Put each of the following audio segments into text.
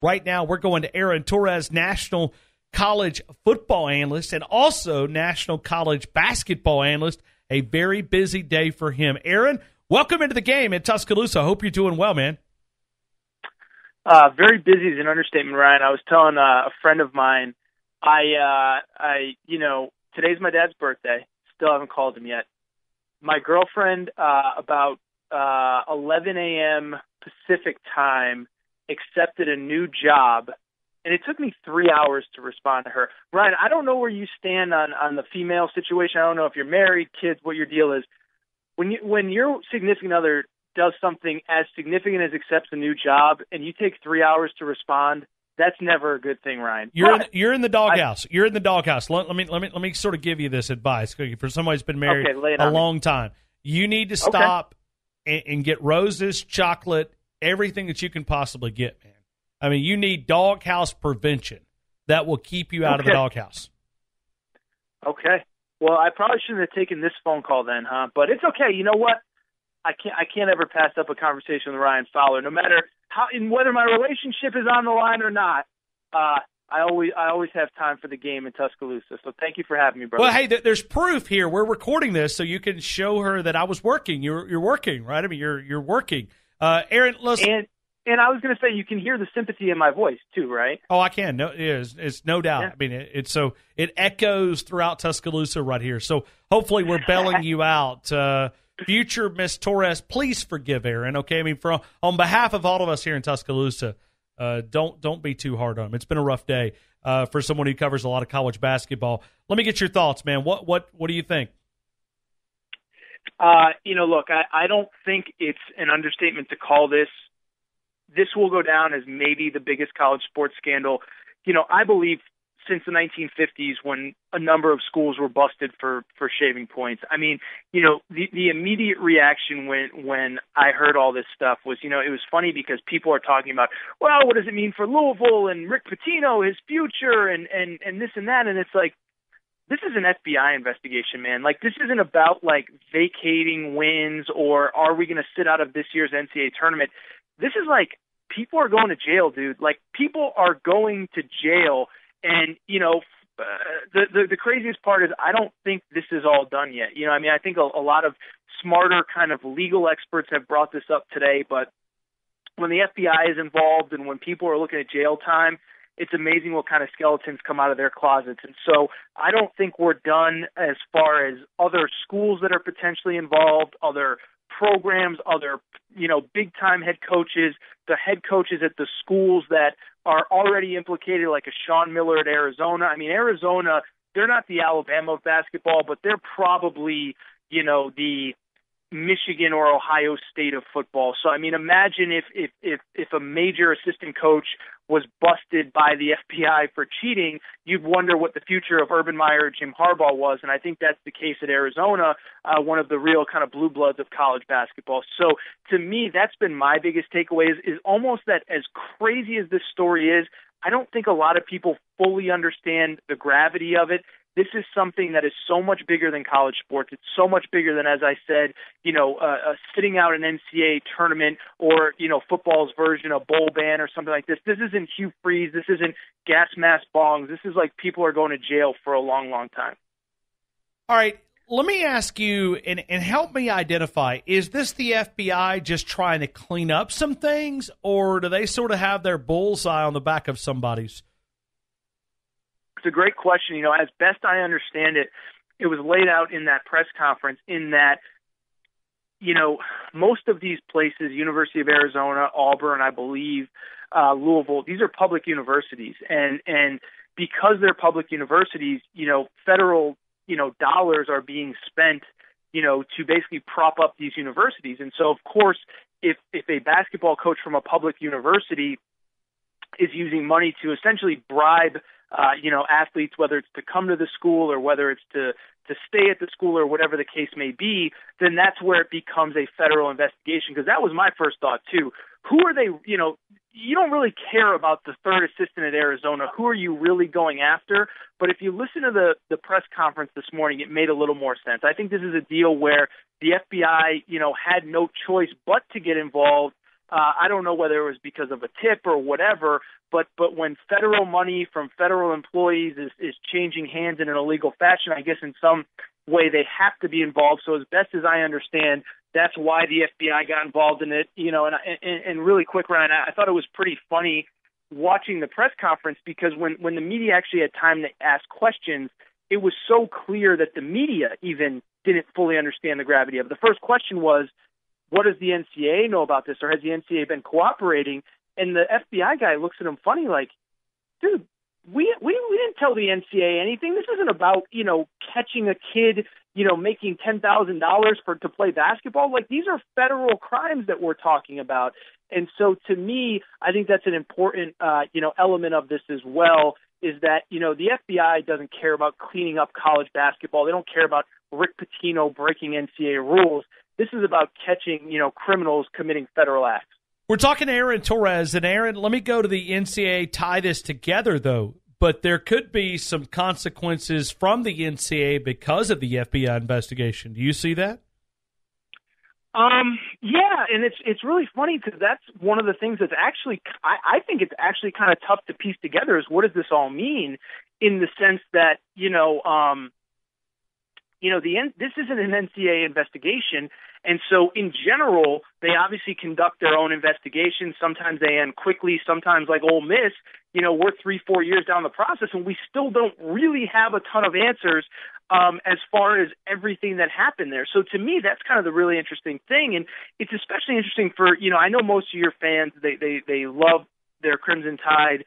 Right now, we're going to Aaron Torres, national college football analyst and also national college basketball analyst. A very busy day for him. Aaron, welcome into the game in Tuscaloosa. I hope you're doing well, man. Very busy is an understatement, Ryan. I was telling a friend of mine, today's my dad's birthday. Still haven't called him yet. My girlfriend, about 11 a.m. Pacific time, accepted a new job, and it took me 3 hours to respond to her. Ryan, I don't know where you stand on the female situation. I don't know if you're married, kids, what your deal is. When your significant other does something as significant as accepts a new job, and you take 3 hours to respond, that's never a good thing, Ryan. You're in the doghouse. You're in the doghouse. Let me sort of give you this advice for somebody who's been married a long time. You need to stop and get roses, chocolate, everything that you can possibly get, man. I mean, you need doghouse prevention. That will keep you out of the doghouse. Okay. Well, I probably shouldn't have taken this phone call then, huh? But it's okay. You know what? I can't ever pass up a conversation with Ryan Fowler, no matter whether my relationship is on the line or not. I always have time for the game in Tuscaloosa. So thank you for having me, brother. Well, hey, there's proof here. We're recording this so you can show her that I was working. You're working, right? I mean, you're working. Aaron, listen. And I was going to say, you can hear the sympathy in my voice too, right? Oh, I can. No, it's no doubt. Yeah. I mean, it echoes throughout Tuscaloosa right here. So hopefully we're bailing you out. Future Miss Torres, please forgive Aaron. Okay, I mean, on behalf of all of us here in Tuscaloosa, don't be too hard on him. It's been a rough day for someone who covers a lot of college basketball. Let me get your thoughts, man. What do you think? Look, I don't think it's an understatement to call this. This will go down as maybe the biggest college sports scandal. I believe since the 1950s, when a number of schools were busted for shaving points. I mean, the immediate reaction when I heard all this stuff was, it was funny because people are talking about, well, what does it mean for Louisville and Rick Pitino, his future, and this and that, and it's like, this is an FBI investigation, man. Like, this isn't about, like, vacating wins or are we going to sit out of this year's NCAA tournament. This is like, people are going to jail, dude. Like, people are going to jail. And, the craziest part is I don't think this is all done yet. I think a lot of smarter kind of legal experts have brought this up today. But when the FBI is involved and when people are looking at jail time, it's amazing what kind of skeletons come out of their closets. And so I don't think we're done as far as other schools that are potentially involved, other programs, other, big-time head coaches, the head coaches at the schools that are already implicated, like a Sean Miller at Arizona. I mean, Arizona, they're not the Alabama of basketball, but they're probably, the Michigan or Ohio State of football. So, I mean, imagine if a major assistant coach was busted by the FBI for cheating, you'd wonder what the future of Urban Meyer or Jim Harbaugh was. And I think that's the case at Arizona, one of the real kind of blue bloods of college basketball. So to me, that's been my biggest takeaway is almost that as crazy as this story is, I don't think a lot of people fully understand the gravity of it. This is something that is so much bigger than college sports. It's so much bigger than, as I said, sitting out an NCAA tournament or, football's version of bowl ban or something like this. This isn't Hugh Freeze. This isn't gas mask bongs. This is like people are going to jail for a long, long time. All right. Let me ask you and help me identify, is this the FBI just trying to clean up some things, or do they sort of have their bullseye on the back of somebody's? It's a great question. As best I understand it, it was laid out in that press conference in that, most of these places, University of Arizona, Auburn, I believe, Louisville, these are public universities. And because they're public universities, federal, dollars are being spent, to basically prop up these universities. And so, of course, if a basketball coach from a public university is using money to essentially bribe athletes, whether it's to come to the school or whether it's to stay at the school or whatever the case may be, then that's where it becomes a federal investigation. Because that was my first thought too. Who are they? You don't really care about the third assistant at Arizona. Who are you really going after? But if you listen to the press conference this morning, it made a little more sense. I think this is a deal where the FBI, had no choice but to get involved. I don't know whether it was because of a tip or whatever, But when federal money from federal employees is changing hands in an illegal fashion, I guess in some way they have to be involved. So as best as I understand, that's why the FBI got involved in it. And really quick, Ryan, I thought it was pretty funny watching the press conference, because when the media actually had time to ask questions, it was so clear that the media even didn't fully understand the gravity of it. The first question was, what does the NCAA know about this, or has the NCAA been cooperating? And the FBI guy looks at him funny, like, dude, we didn't tell the NCAA anything. This isn't about, catching a kid, making $10,000 to play basketball. Like, these are federal crimes that we're talking about. And so to me, I think that's an important, element of this as well, is that, the FBI doesn't care about cleaning up college basketball. They don't care about Rick Pitino breaking NCAA rules. This is about catching, criminals committing federal acts. We're talking to Aaron Torres, and Aaron, let me go to the NCAA, tie this together, though. But there could be some consequences from the NCAA because of the FBI investigation. Do you see that? Yeah, and it's really funny, because that's one of the things that's actually, I think it's actually kind of tough to piece together, is what does this all mean, in the sense that, this isn't an NCAA investigation, and so in general, they obviously conduct their own investigations. Sometimes they end quickly, sometimes like Ole Miss, we're 3-4 years down the process, and we still don't really have a ton of answers as far as everything that happened there. So to me, that's kind of the really interesting thing, and it's especially interesting for, I know most of your fans, they love their Crimson Tide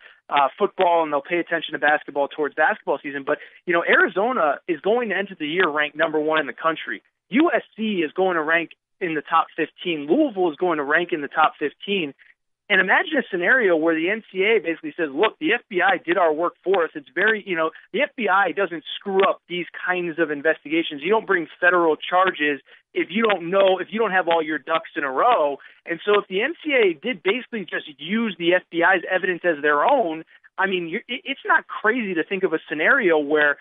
football, and they'll pay attention to basketball towards basketball season. But, Arizona is going to enter the year ranked number 1 in the country. USC is going to rank in the top 15. Louisville is going to rank in the top 15. And imagine a scenario where the NCAA basically says, look, the FBI did our work for us. It's very, the FBI doesn't screw up these kinds of investigations. You don't bring federal charges if you don't have all your ducks in a row. And so if the NCAA did basically just use the FBI's evidence as their own, I mean, it's not crazy to think of a scenario where,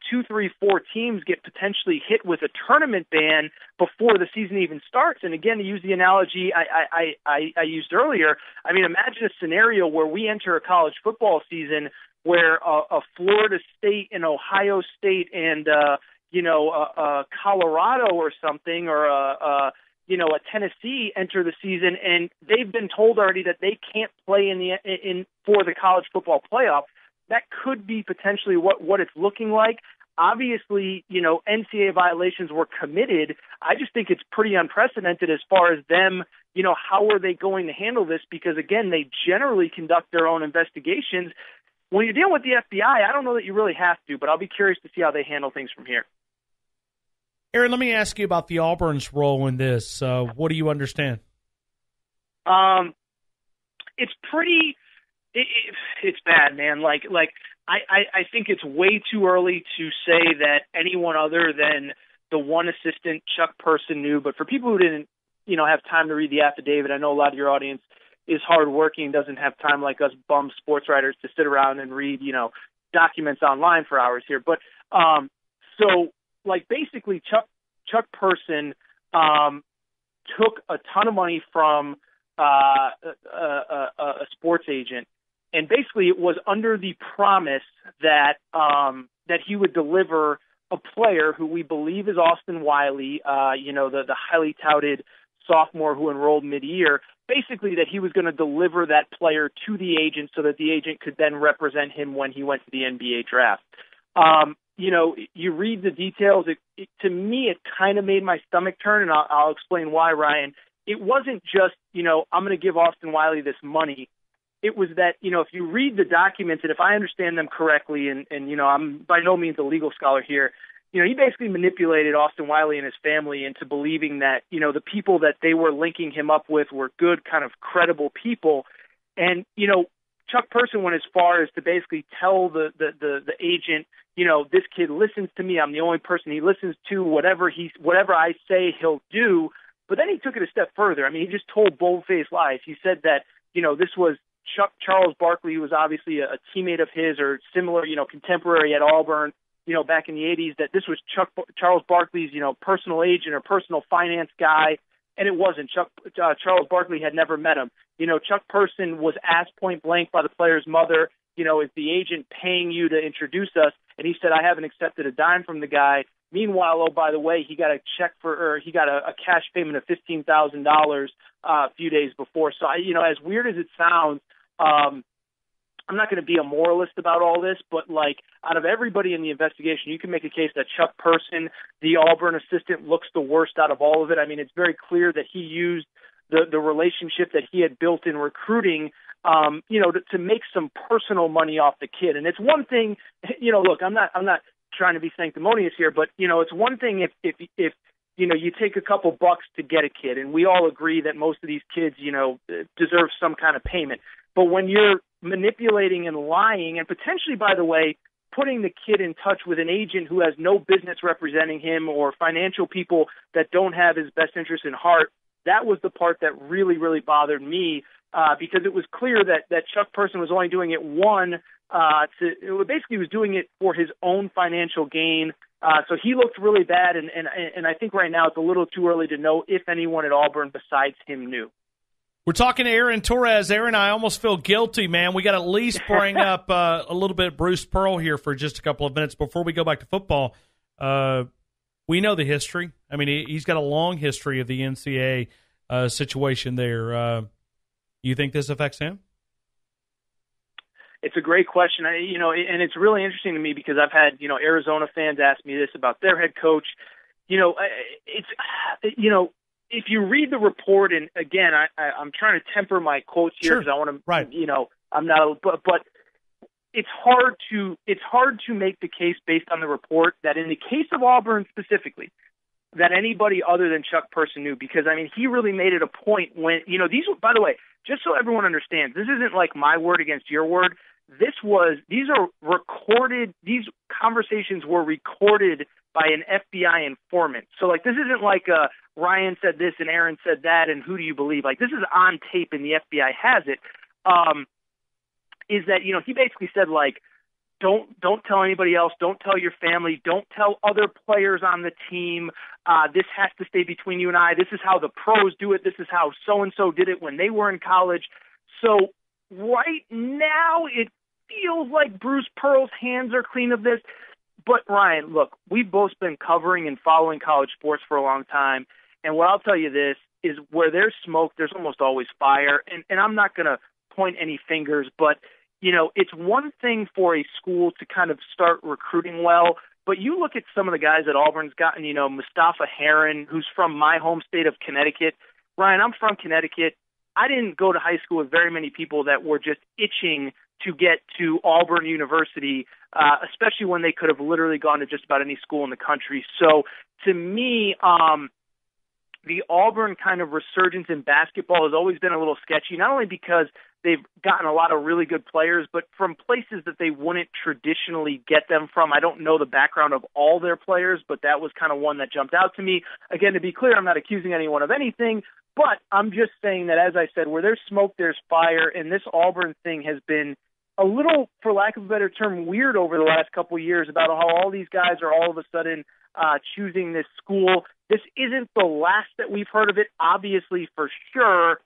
2, 3, 4 teams get potentially hit with a tournament ban before the season even starts. And again, to use the analogy I used earlier, I mean, imagine a scenario where we enter a college football season where a Florida State and Ohio State and Colorado or something, or a Tennessee enter the season, and they've been told already that they can't play for the college football playoff. That could be potentially what it's looking like. Obviously, NCAA violations were committed. I just think it's pretty unprecedented as far as them, how are they going to handle this? Because again, they generally conduct their own investigations. When you're dealing with the FBI, I don't know that you really have to, but I'll be curious to see how they handle things from here. Aaron, let me ask you about the Auburn's role in this. What do you understand? It's pretty. It's bad, man. I think it's way too early to say that anyone other than the one assistant, Chuck Person, knew. But for people who didn't, have time to read the affidavit, I know a lot of your audience is hardworking, doesn't have time like us bum sports writers to sit around and read, documents online for hours here. But basically, Chuck Person took a ton of money from a sports agent. And basically, it was under the promise that he would deliver a player who we believe is Austin Wiley, the highly touted sophomore who enrolled mid-year. Basically, that he was going to deliver that player to the agent so that the agent could then represent him when he went to the NBA draft. You read the details. To me, it kind of made my stomach turn, and I'll explain why, Ryan. It wasn't just, I'm going to give Austin Wiley this money. It was that, if you read the documents, and if I understand them correctly, and I'm by no means a legal scholar here, he basically manipulated Austin Wiley and his family into believing that, the people that they were linking him up with were good, kind of credible people. And, Chuck Person went as far as to basically tell the agent, this kid listens to me. I'm the only person he listens to. Whatever I say, he'll do. But then he took it a step further. I mean, he just told bold-faced lies. He said that, this was Charles Barkley, who was obviously a teammate of his or similar, contemporary at Auburn, back in the 80s, that this was Charles Barkley's, personal agent or personal finance guy, and it wasn't. Charles Barkley had never met him. Chuck Person was asked point blank by the player's mother, is the agent paying you to introduce us? And he said, I haven't accepted a dime from the guy. Meanwhile, oh, by the way, he got a he got a cash payment of $15,000 a few days before. So, as weird as it sounds, I'm not going to be a moralist about all this, but like out of everybody in the investigation, you can make a case that Chuck Person, the Auburn assistant, looks the worst out of all of it. I mean, it's very clear that he used the relationship that he had built in recruiting, to make some personal money off the kid. And it's one thing, look, I'm not trying to be sanctimonious here, but it's one thing if you take a couple bucks to get a kid, and we all agree that most of these kids, deserve some kind of payment. But when you're manipulating and lying, and potentially, by the way, putting the kid in touch with an agent who has no business representing him or financial people that don't have his best interest in heart, that was the part that really, really bothered me, because it was clear that Chuck Person was only doing it basically was doing it for his own financial gain. So he looked really bad, and I think right now it's a little too early to know if anyone at Auburn besides him knew. We're talking to Aaron Torres. Aaron, I almost feel guilty, man. We got to at least bring up a little bit Bruce Pearl here for just a couple of minutes before we go back to football. We know the history. I mean, he's got a long history of the NCAA situation there. You think this affects him? It's a great question. And it's really interesting to me because I've had, Arizona fans ask me this about their head coach. If you read the report, and again, I'm trying to temper my quotes here because I want to, right. I'm not, but it's hard to make the case based on the report that in the case of Auburn specifically, that anybody other than Chuck Person knew, because I mean, he really made it a point when, these, by the way, just so everyone understands, this isn't like my word against your word. These are recorded, these conversations were recorded by an FBI informant. So like, this isn't like Ryan said this and Aaron said that and who do you believe? Like, this is on tape and the FBI has it. Is that, he basically said like, don't tell anybody else, don't tell your family, don't tell other players on the team. This has to stay between you and I. This is how the pros do it. This is how so-and-so did it when they were in college. So right now it feels like Bruce Pearl's hands are clean of this. But Ryan, look, we've both been covering and following college sports for a long time. And what I'll tell you this is where there's smoke, there's almost always fire. And I'm not going to point any fingers, but, it's one thing for a school to kind of start recruiting well. But you look at some of the guys that Auburn's gotten, Mustafa Heron, who's from my home state of Connecticut. Ryan, I'm from Connecticut. I didn't go to high school with very many people that were just itching to get to Auburn University, especially when they could have literally gone to just about any school in the country. So to me, the Auburn kind of resurgence in basketball has always been a little sketchy, not only because they've gotten a lot of really good players, but from places that they wouldn't traditionally get them from. I don't know the background of all their players, but that was kind of one that jumped out to me. Again, to be clear, I'm not accusing anyone of anything, but I'm just saying that, as I said, where there's smoke, there's fire, and this Auburn thing has been a little, for lack of a better term, weird over the last couple of years about how all these guys are all of a sudden choosing this school. This isn't the last that we've heard of it, obviously, for sure.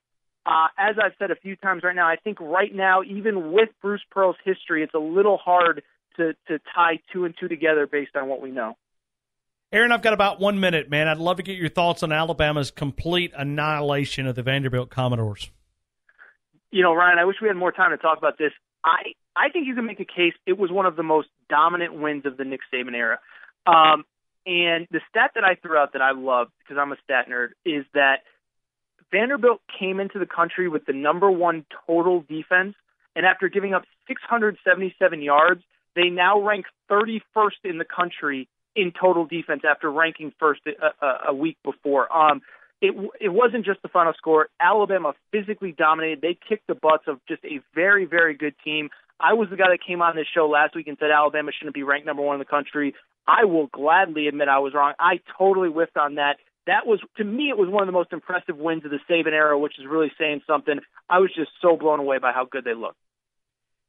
As I've said a few times right now, I think right now, even with Bruce Pearl's history, it's a little hard to tie two and two together based on what we know. Aaron, I've got about 1 minute, man. I'd love to get your thoughts on Alabama's complete annihilation of the Vanderbilt Commodores. Ryan, I wish we had more time to talk about this. I think you can make a case it was one of the most dominant wins of the Nick Saban era. And the stat that I threw out that I love, because I'm a stat nerd, is that Vanderbilt came into the country with the number one total defense, and after giving up 677 yards, they now rank 31st in the country in total defense after ranking first a week before. It wasn't just the final score. Alabama physically dominated. They kicked the butts of just a very, very good team. I was the guy that came on this show last week and said Alabama shouldn't be ranked number one in the country. I will gladly admit I was wrong. I totally whiffed on that. That was, to me, it was one of the most impressive wins of the Saban era, which is really saying something. I was just so blown away by how good they looked.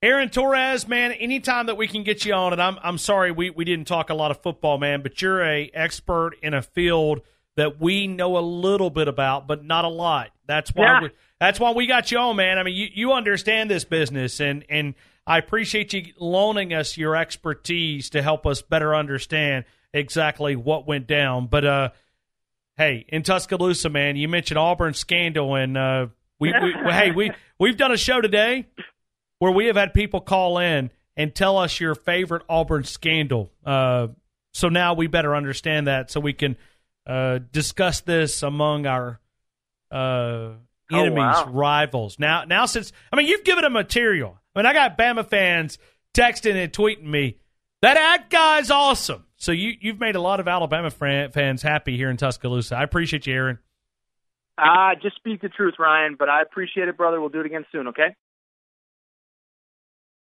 Aaron Torres, man, anytime that we can get you on, and I'm sorry we didn't talk a lot of football, man, but you're a expert in a field that we know a little bit about, but not a lot. That's that's why we got you on, man. I mean, you understand this business, and I appreciate you loaning us your expertise to help us better understand exactly what went down. But hey, in Tuscaloosa, man, you mentioned Auburn scandal, and we've done a show today where we have had people call in and tell us your favorite Auburn scandal. So now we better understand that so we can discuss this among our enemies, rivals. Now, since you've given them material. I got Bama fans texting and tweeting me that guy's awesome. So you've made a lot of Alabama fans happy here in Tuscaloosa. I appreciate you, Aaron. Just speak the truth, Ryan. But I appreciate it, brother. We'll do it again soon. Okay.